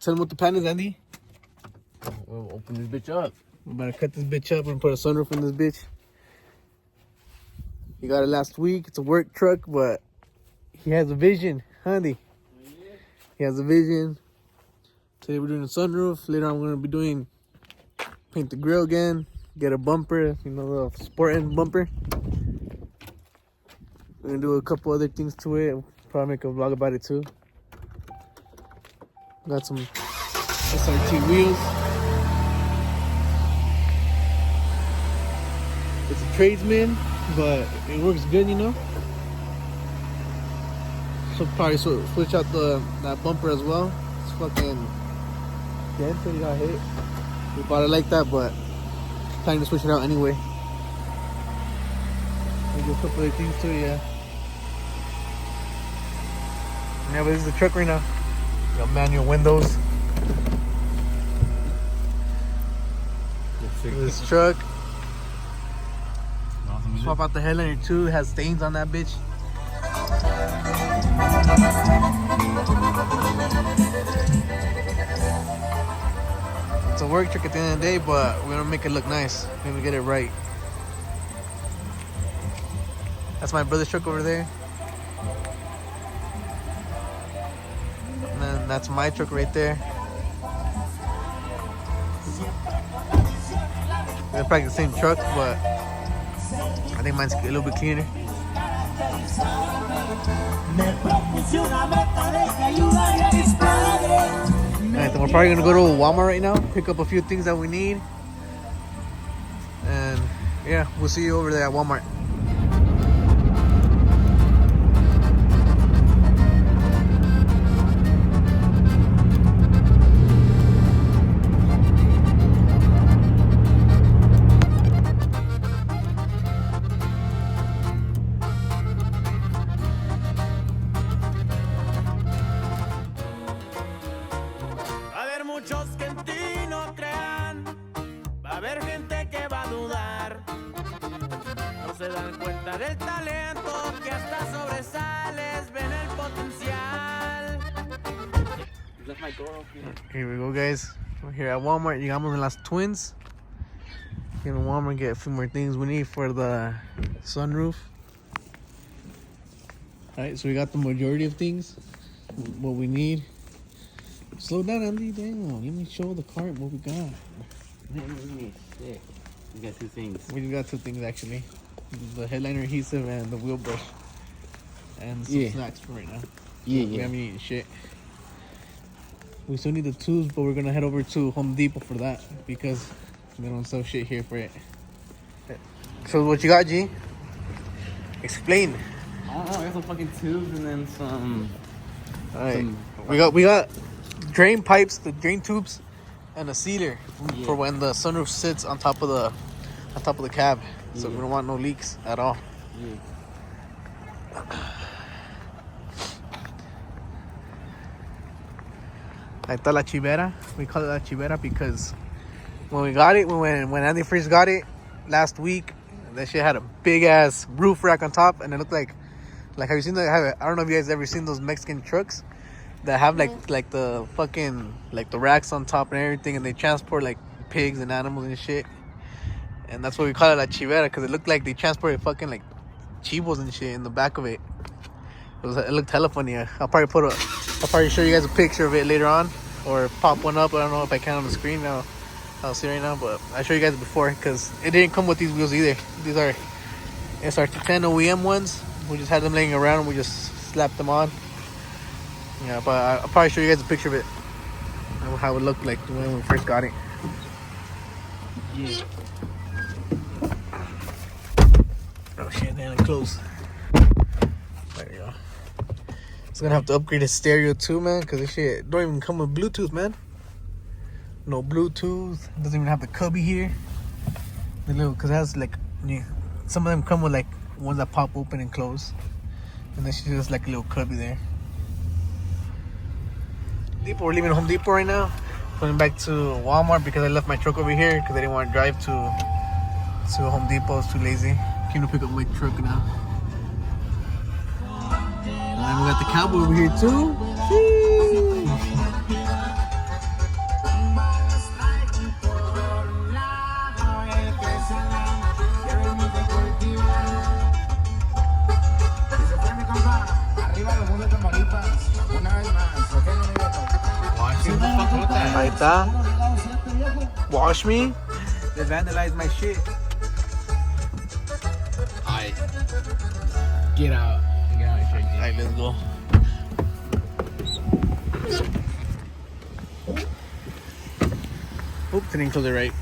Tell them what the plan is, Andy. We'll open this bitch up. We're about to cut this bitch up and put a sunroof in this bitch. He got it last week. It's a work truck, but he has a vision, Andy. He has a vision. Today we're doing a sunroof. Later on we're going to be doing paint the grill again. Get a bumper, you know, the sport end bumper. We're going to do a couple other things to it. Probably make a vlog about it too. Got some SRT wheels. It's a tradesman, but it works good, you know. So probably switch out that bumper as well. It's fucking dented, it got hit. We bought it like that, but planning to switch it out anyway. Maybe a couple of things too, yeah. Yeah, but this is the truck right now. Got manual windows. This truck. Swap out the headliner too. It has stains on that bitch. It's a work truck at the end of the day, but we're gonna make it look nice. We're gonna get it right. That's my brother's truck over there. And then that's my truck right there. They're probably the same truck, but I think mine's a little bit cleaner. Alright, then we're probably gonna go to Walmart right now, pick up a few things that we need. And yeah, we'll see you over there at Walmart. Muchos que en ti no crean, va a haber gente que va a dudar. No se dan cuenta del talento que hasta sobresales, ven el potencial. Left my door open. Here we go, guys. We're here at Walmart. Llegamos en las Twins. Here in Walmart, get a few more things we need for the sunroof. Alright, so we got the majority of things, what we need. Slow down, Andy. Damn, let me show the cart what we got. Shit. We got two things. We just got two things actually: the headliner adhesive and the wheel brush, and some snacks for right now. We haven't eaten shit. We still need the tools, but we're gonna head over to Home Depot for that because they don't sell shit here for it. So what you got, G? Explain. I don't know. I got some fucking tubes and then some. All right. We got drain pipes, the drain tubes, and a sealer for when the sunroof sits on top of the cab. So we don't want no leaks at all. Ahí está la chivera. We call it la chivera because when we got it, when Andy first got it last week, that shit had a big ass roof rack on top, and it looked like have you seen that? I don't know if you guys ever seen those Mexican trucks that have like the fucking like the racks on top and everything, and they transport like pigs and animals and shit. And that's what we call it, la chivera, because it looked like they transported fucking like chivos and shit in the back of it. It looked hella funny. I'll probably show you guys a picture of it later on, or pop one up. I don't know if I can on the screen now. I'll see right now, but I'll show you guys before because it didn't come with these wheels either. These are SRT10 OEM ones. We just had them laying around and we just slapped them on. Yeah, but I'll probably show you guys a picture of it, how it looked like when we first got it. Yeah. Oh shit, man, it's close. There you go. It's gonna have to upgrade the stereo too, man, because this shit don't even come with Bluetooth, man. No Bluetooth. Doesn't even have the cubby here. The little, because it has like, some of them come with like ones that pop open and close, and then she just like a little cubby there. Depot. We're leaving Home Depot right now. Going back to Walmart because I left my truck over here because I didn't want to drive to Home Depot. I was too lazy. Came to pick up my truck now. And then we got the cowboy over here too. Ahí está. Wash me. They vandalized my shit. Alright. Get out. Get out of here. Alright, let's go. Oops, didn't close it right.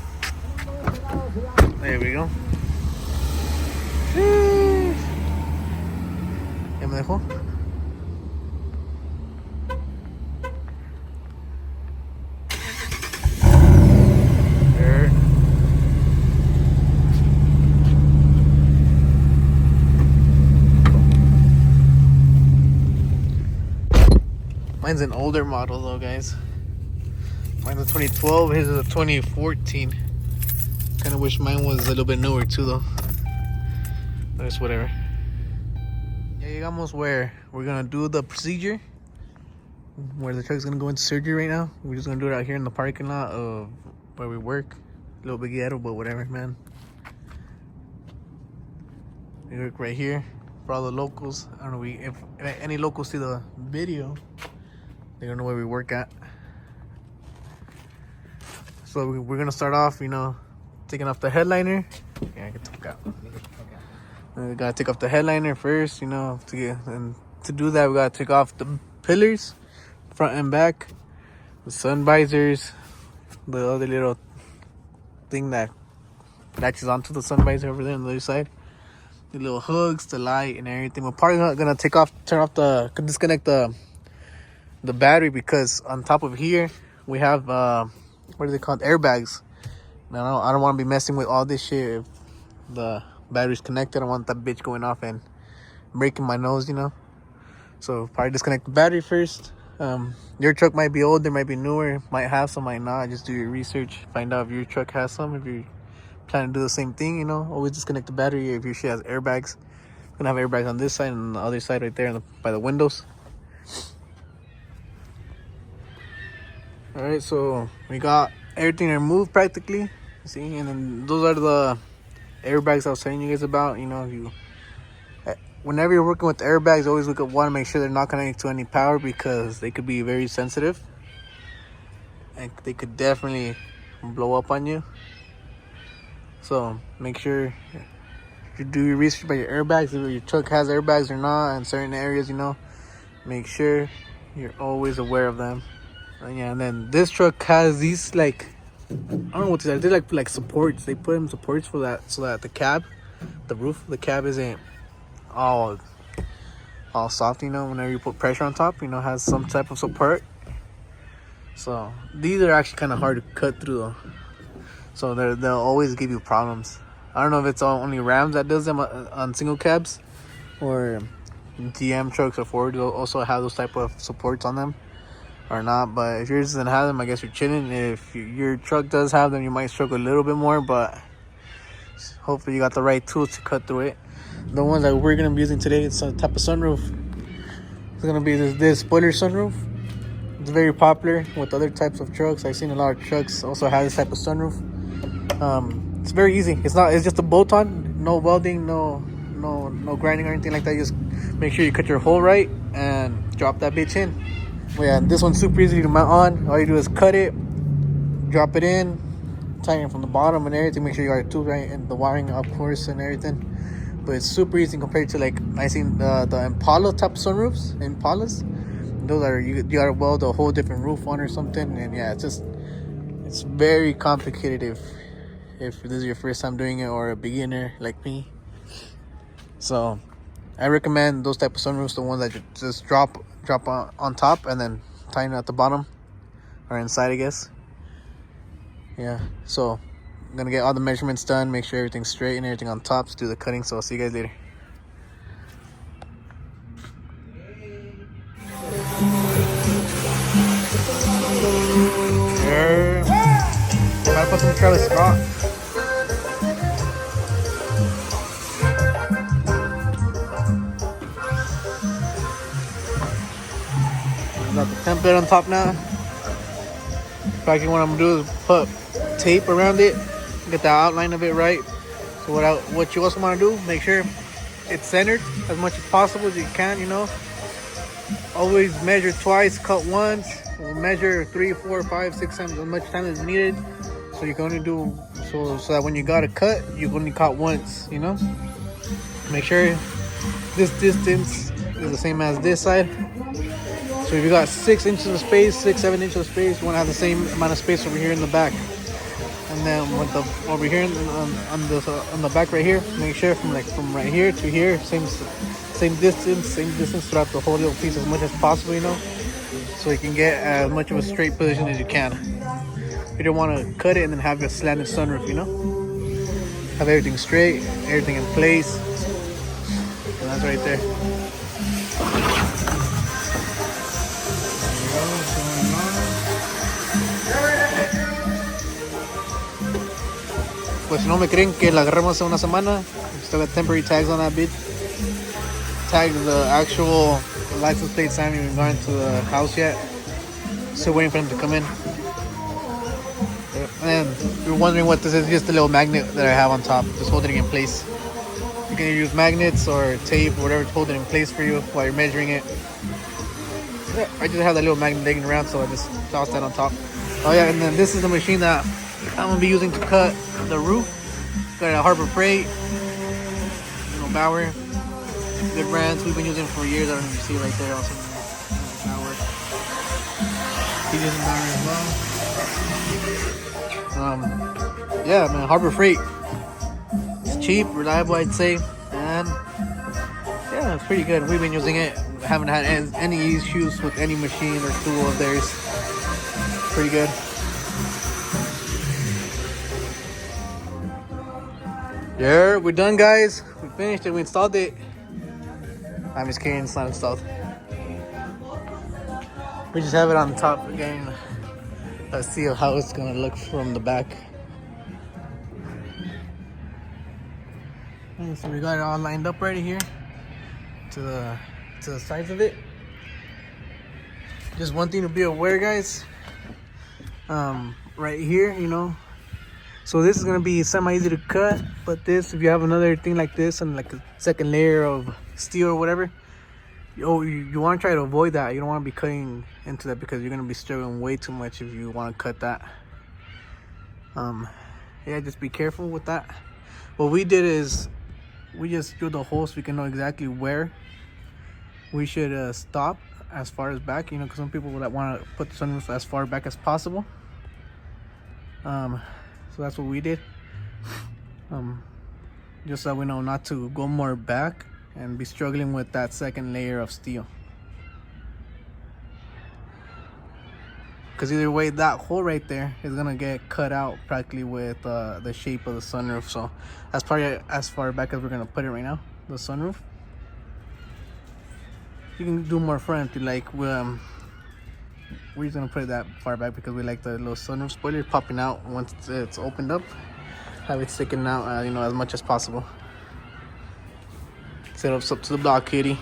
There we go. ¿Ya me dejó? There. Mine's an older model though, guys. Mine's a 2012, his is a 2014. Kind of wish mine was a little bit newer too though. But it's whatever. Ya llegamos where we're gonna do the procedure. Where the truck's gonna go into surgery right now. We're just gonna do it out here in the parking lot of where we work. A little bit ghetto, but whatever, man. We work right here for all the locals. I don't know if any locals see the video, they don't know where we work at. So we're gonna start off, you know, taking off the headliner. Yeah, I can talk out. We gotta take off the headliner first, you know, and to do that we gotta take off the pillars, front and back, the sun visors, the other little thing that latches onto the sun visor over there on the other side, the little hooks, the light, and everything. We're probably gonna disconnect the battery, because on top of here we have what are they called, airbags. Now I don't want to be messing with all this shit if the battery's connected. I don't want that bitch going off and breaking my nose, you know. So probably disconnect the battery first. Your truck might be older, might be newer, might have some, might not. Just do your research, find out if your truck has some. If you're planning to do the same thing, you know, always disconnect the battery. If your shit has airbags, it's gonna have airbags on this side and on the other side right there by the windows. All right, so we got everything removed practically. See, and then those are the airbags I was telling you guys about. You know, whenever you're working with airbags, always want to make sure they're not connected to any power, because they could be very sensitive and they could definitely blow up on you. So make sure you do your research about your airbags, if your truck has airbags or not in certain areas, you know. Make sure you're always aware of them. And yeah, and then this truck has these, like, I don't know what these are. They're like supports. They put in supports for that, so that the roof of the cab isn't all soft, you know. Whenever you put pressure on top, you know, has some type of support. So these are actually kind of hard to cut through though. So they'll always give you problems. I don't know if it's only Rams that does them on single cabs, or GM trucks or Ford also have those type of supports on them or not. But if yours doesn't have them, I guess you're chilling. If your truck does have them, you might struggle a little bit more, but hopefully you got the right tools to cut through it. The ones that we're gonna be using today, it's a type of sunroof. It's gonna be this spoiler sunroof. It's very popular with other types of trucks. I've seen a lot of trucks also have this type of sunroof. It's very easy. It's just a bolt on, no welding, no grinding or anything like that. Just make sure you cut your hole right and drop that bitch in. Well, yeah, this one's super easy to mount on. All you do is cut it, drop it in, tighten it from the bottom and everything. Make sure you got your tools right and the wiring, of course, and everything. But it's super easy compared to, like, I seen the Impala type sunroofs. Impalas, those are you gotta weld a whole different roof on or something. And yeah, it's very complicated if this is your first time doing it, or a beginner like me. So I recommend those type of sunroofs, the ones that you just drop on top and then tighten at the bottom or inside, I guess. Yeah, so I'm gonna get all the measurements done, make sure everything's straight and everything on top to do the cutting. So I'll see you guys later. Gotta put some Travis Scott. Got the template on top now. Probably what I'm gonna do is put tape around it, get the outline of it right. So what you also want to do, make sure it's centered as much as possible as you can, you know. Always measure twice, cut once. we'll measure 3, 4, 5, 6 times as much time as needed. So you can only do so that when you got a cut, you only cut once. You know, make sure this distance is the same as this side. So if you got 6 inches of space, 6, 7 inches of space, you want to have the same amount of space over here in the back. And then with the over here on the back right here, make sure from right here to here, same distance throughout the whole little piece as much as possible. You know, so you can get as much of a straight position as you can. You don't want to cut it and then have a slanted sunroof, you know? Have everything straight, everything in place. And that's right there. Pues si no me creen que la agarramos hace una semana, we still got temporary tags on that bitch. Tagged the actual license plate, haven't even gone to the house yet. Still waiting for them to come in. And if you're wondering what this is, just a little magnet that I have on top, just holding it in place. You can either use magnets or tape or whatever to hold it in place for you while you're measuring it. Yeah, I just have that little magnet digging around, so I just toss that on top. Oh yeah, and then this is the machine that I'm gonna be using to cut the roof. Got a Harbor Freight, Bauer, good brands we've been using for years. I don't know if you see right there also. Bauer. He's using Bauer as well. Yeah, man, Harbor Freight. It's cheap, reliable, I'd say, and yeah, it's pretty good. We've been using it. Haven't had any issues with any machine or tool of theirs. Pretty good. Yeah, we're done, guys. We finished it. We installed it. I'm just kidding. It's not installed. We just have it on top again. Let's see how it's gonna look from the back. Okay, so we got it all lined up right here to the sides of it. Just one thing to be aware, guys. Right here, you know. So this is gonna be semi-easy to cut, but this, if you have another thing like this and like a second layer of steel or whatever, you want to try to avoid that. You don't want to be cutting into that because you're going to be struggling way too much if you want to cut that. Yeah, just be careful with that. What we did is we just drilled the hole so we can know exactly where we should stop as far as back, you know, because some people that want to put the sunroof as far back as possible. So that's what we did. Just so we know not to go more back and be struggling with that second layer of steel. Because either way, that hole right there is gonna get cut out practically with the shape of the sunroof. So that's probably as far back as we're gonna put it right now, the sunroof. You can do more front, like we're just gonna put it that far back because we like the little sunroof spoiler popping out once it's opened up. Have it sticking out, you know, as much as possible. Set up to the block, kitty.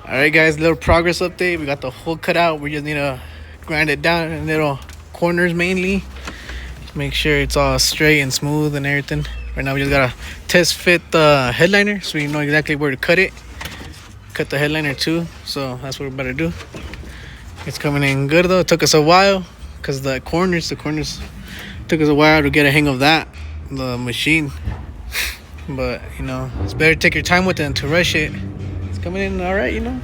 All right, guys, little progress update. We got the hole cut out. We just need to grind it down in little corners mainly. Make sure it's all straight and smooth and everything. Right now, we just gotta test fit the headliner so you know exactly where to cut it. Cut the headliner too. So that's what we're about to do. It's coming in good though. It took us a while because the corners took us a while to get a hang of that, the machine. But you know, it's better to take your time with it than to rush it. It's coming in all right, you know.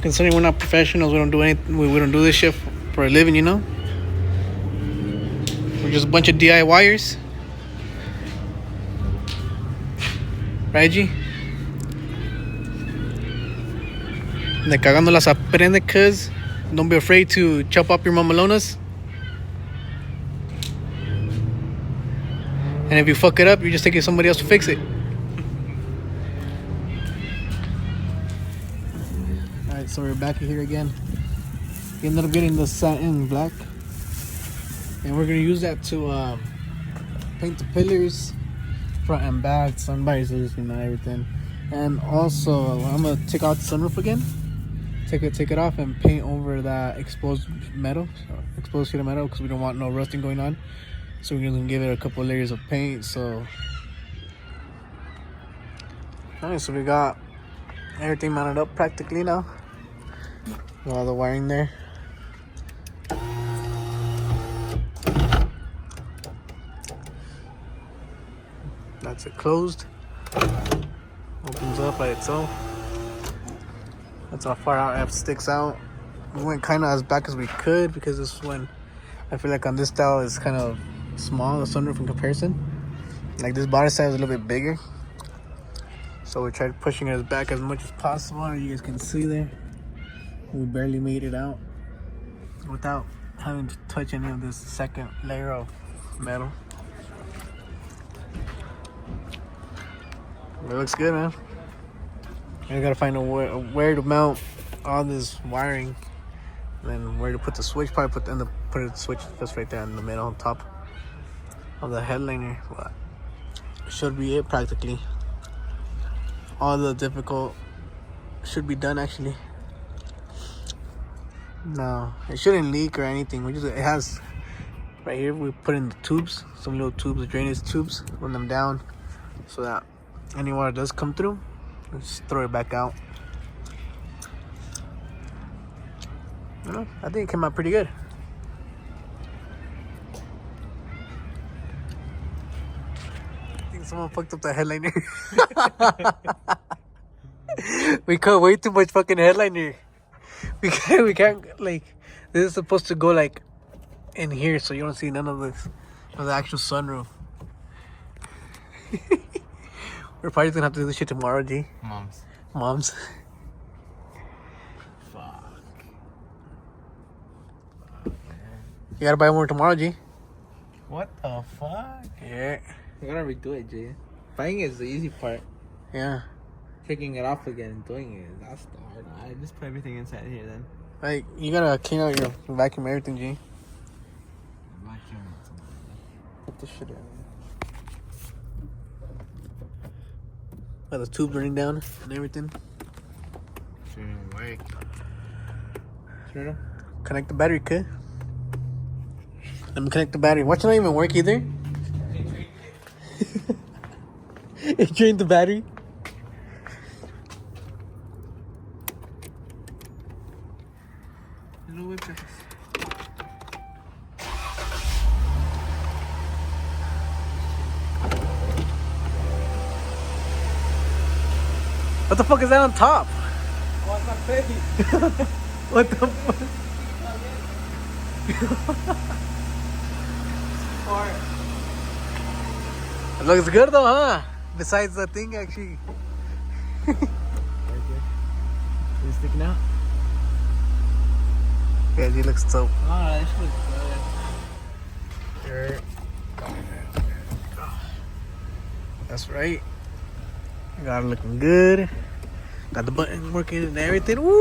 Considering we're not professionals, we don't do anything. We don't do this shit for a living, you know. We're just a bunch of DIYers, right, G? De cagando las aprende, cuz. Don't be afraid to chop up your mamalonas. And if you fuck it up, you're just taking somebody else to fix it. Alright, so we're back here again. We ended up getting the satin black. And we're going to use that to paint the pillars, front and back, sun visors, you know, everything. And also, I'm going to take out the sunroof again. Take it off and paint over that exposed sheet of metal, because we don't want no rusting going on. So we're gonna give it a couple layers of paint. So alright, so we got everything mounted up practically now. All the wiring there. That's it closed. Opens up by itself. That's how far out it sticks out. We went kind of as back as we could because this one, I feel like on this style is kind of small, the sunroof in comparison. Like this body side is a little bit bigger. So we tried pushing it back as much as possible. And you guys can see there, we barely made it out without having to touch any of this second layer of metal. It looks good, man. I gotta find where to mount all this wiring, and then where to put the switch. Probably put the switch just right there in the middle on top of the headliner. But should be it practically. All the difficult should be done actually. No, it shouldn't leak or anything. It has right here. We put in the tubes, some little tubes, the drainage tubes. Run them down so that any water does come through, just throw it back out. You know, I think it came out pretty good. I think someone fucked up the headliner. We cut way too much fucking headliner. We can't like, this is supposed to go like in here so you don't see none of this, of the actual sunroof. We're probably gonna have to do this shit tomorrow, G. Moms. Fuck. You gotta buy more tomorrow, G. What the fuck? Yeah. You gotta redo it, Jay. Buying it is the easy part. Yeah. Taking it off again and doing it, that's the hard one. I just put everything inside here then. Like, you gotta clean out your vacuum, everything, G. Vacuum. Put this shit in. Got the tube running down and everything. Shouldn't work. Turn it on. Connect the battery, kid. Let me connect the battery. Watch it not even work either. It drained the battery. What the fuck is that on top? Oh, it's not baby. What the fuck? It looks good though, huh? Besides the thing actually. Is it sticking out? Yeah, it looks dope. Oh, that shit looks good. That's right. Got it looking good. Got the button working and everything. Woo!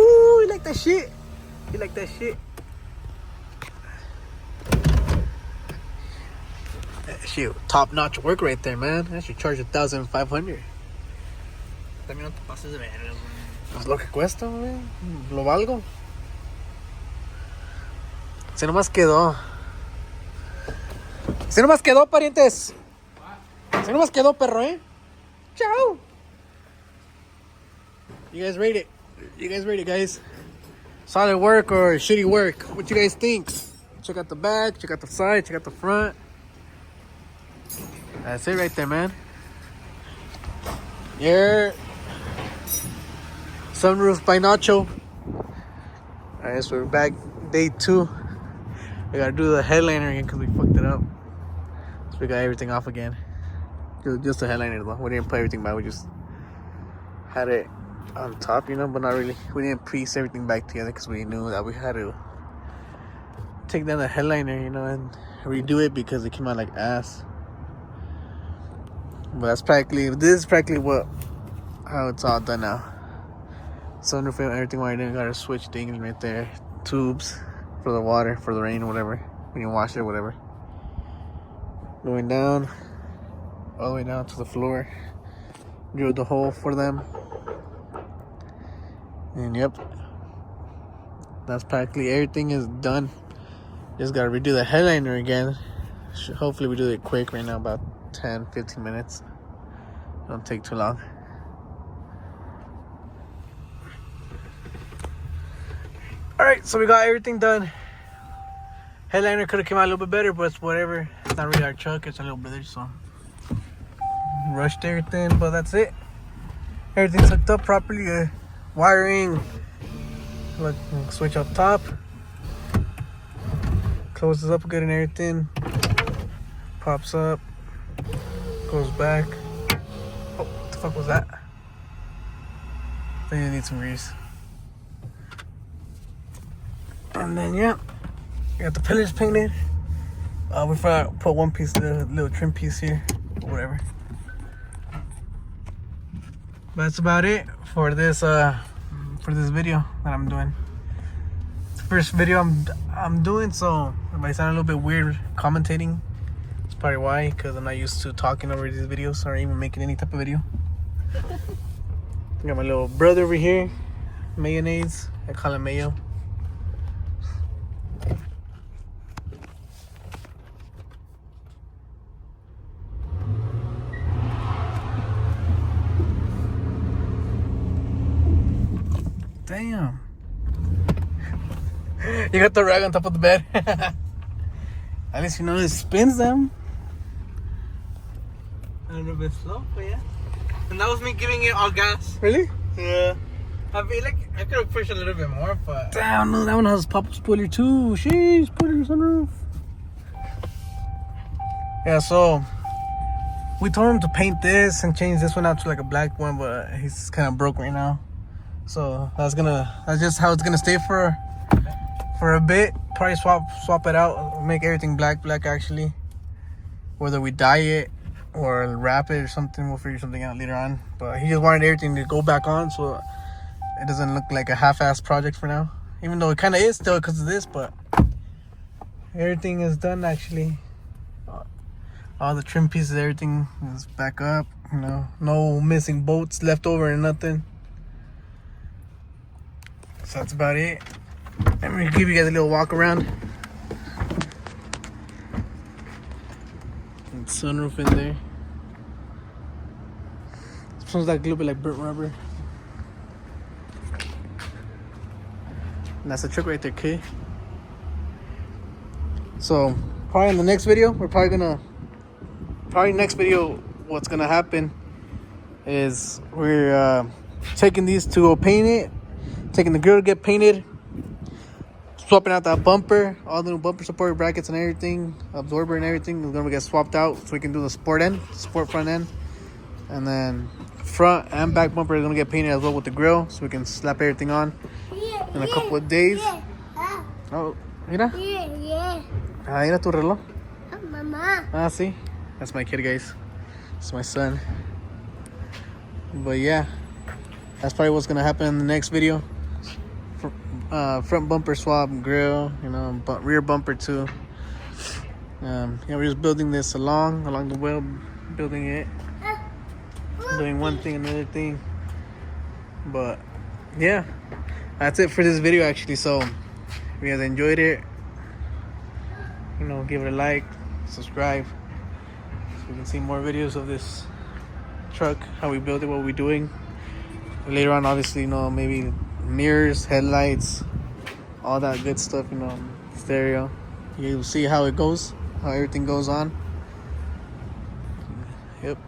You like that shit? You like that shit? That shit, top notch work right there, man. I should charge 1,500. También no te pases de verga, Pues lo que cuesta, güey. Lo valgo. Se nomás quedó. Se nomás quedó, parientes. Se nomás quedó, perro, Ciao. You guys rate it. You guys rate it, guys. Solid work or shitty work? What you guys think? Check out the back, check out the side, check out the front. That's it right there, man. Yeah. Sunroof by Nacho. Alright, so we're back. Day 2. We gotta do the headliner again because we fucked it up. So we got everything off again. Just the headliner though. We didn't put everything back. We just had it on top, you know, but not really. We didn't piece everything back together because we knew that we had to take down the headliner, you know, and redo it because it came out like ass. But this is practically how it's all done now. Sunroof, everything wired in, got a switch thing right there. Tubes for the water, for the rain, whatever. When you wash it, whatever. Going down, all the way down to the floor. Drilled the hole for them. And yep, that's practically everything is done. Just gotta redo the headliner again. Hopefully we do it quick right now, about 10-15 minutes. Don't take too long. Alright, so we got everything done. Headliner could have came out a little bit better, but it's whatever. It's not really our truck, it's our little brother, so rushed everything, but that's it. Everything's hooked up properly. Wiring, look, switch up top, closes up good and everything, pops up, goes back. Oh, what the fuck was that? I think I need some grease. And then yeah, we got the pillars painted. We forgot to put one piece, the little trim piece here, or whatever. But that's about it for this video that I'm doing. It's the first video I'm doing, so it might sound a little bit weird commentating. That's probably why, because I'm not used to talking over these videos or even making any type of video. I got my little brother over here, mayonnaise. I call him Mayo. Damn. You got the rag on top of the bed. At least you know it spins them. A little bit slow, but yeah. And that was me giving it all gas. Really? Yeah. I feel like I could have pushed a little bit more, but... Damn, no, that one has pop-up spoiler too. Sheesh, put it in the sunroof. Yeah, so we told him to paint this and change this one out to like a black one, but he's kind of broke right now. So that's just how it's gonna stay for a bit. Probably swap it out, make everything black actually. Whether we dye it or wrap it or something, we'll figure something out later on. But he just wanted everything to go back on, so it doesn't look like a half-assed project for now. Even though it kind of is still because of this, but everything is done actually. All the trim pieces, everything is back up. You know, no missing bolts left over and nothing. So that's about it. I'm gonna give you guys a little walk around. And sunroof in there. This smells like a little bit like burnt rubber. And that's the truck right there, kid. So probably in the next video, next video, what's gonna happen is we're taking these to go paint it. Taking the grill to get painted, swapping out that bumper, all the new bumper support brackets and everything, absorber and everything is gonna get swapped out so we can do the sport front end, and then front and back bumper is gonna get painted as well with the grill so we can slap everything on in a couple of days. Oh, mira. Ah, mira tu reloj. Mama. Ah, sí. That's my kid, guys. It's my son. But yeah, that's probably what's gonna happen in the next video. Front bumper swap, grill, you know, rear bumper too. Yeah, we're just building this along the way, building it, doing one thing, another thing. But yeah, that's it for this video actually. So if you guys enjoyed it, you know, give it a like, subscribe, so we can see more videos of this truck, how we build it, what we're doing. Later on, obviously, you know, maybe mirrors, headlights, all that good stuff, you know, stereo. You'll see how it goes, how everything goes on. Yep.